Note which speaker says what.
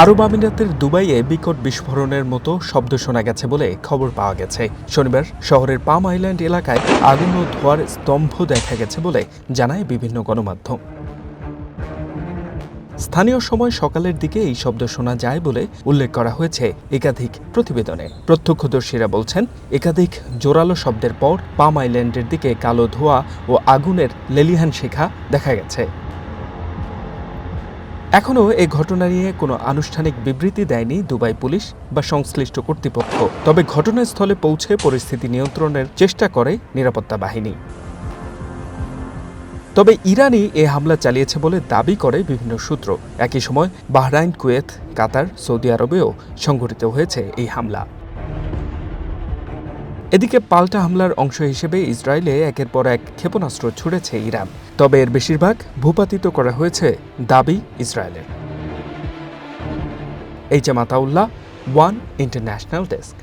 Speaker 1: আরব আমিরাতের দুবাইয়ে বিকট বিস্ফোরণের মতো শব্দ শোনা গেছে বলে খবর পাওয়া গেছে। শনিবার শহরের পাম আইল্যান্ড এলাকায় আগুন ও ধোঁয়ার স্তম্ভ দেখা গেছে বলে জানায় বিভিন্ন গণমাধ্যম। স্থানীয় সময় সকালের দিকে এই শব্দ শোনা যায় বলে উল্লেখ করা হয়েছে একাধিক প্রতিবেদনে। প্রত্যক্ষদর্শীরা বলছেন, একাধিক জোরালো শব্দের পর পাম আইল্যান্ডের দিকে কালো ধোঁয়া ও আগুনের লেলিহান শিখা দেখা গেছে। এখনও এ ঘটনা নিয়ে কোনো আনুষ্ঠানিক বিবৃতি দেয়নি দুবাই পুলিশ বা সংশ্লিষ্ট কর্তৃপক্ষ। তবে ঘটনাস্থলে পৌঁছে পরিস্থিতি নিয়ন্ত্রণের চেষ্টা করে নিরাপত্তা বাহিনী। তবে ইরানই এ হামলা চালিয়েছে বলে দাবি করে বিভিন্ন সূত্র। একই সময় বাহরাইন, কুয়েত, কাতার, সৌদি আরবেও সংঘটিত হয়েছে এই হামলা। এদিকে পাল্টা হামলার অংশ হিসেবে ইসরায়েলে একের পর এক ক্ষেপণাস্ত্র ছুড়েছে ইরান। তবে এর বেশিরভাগ ভূপাতিত করা হয়েছে দাবি ইসরায়েলের। H M Ataullah, one international desk.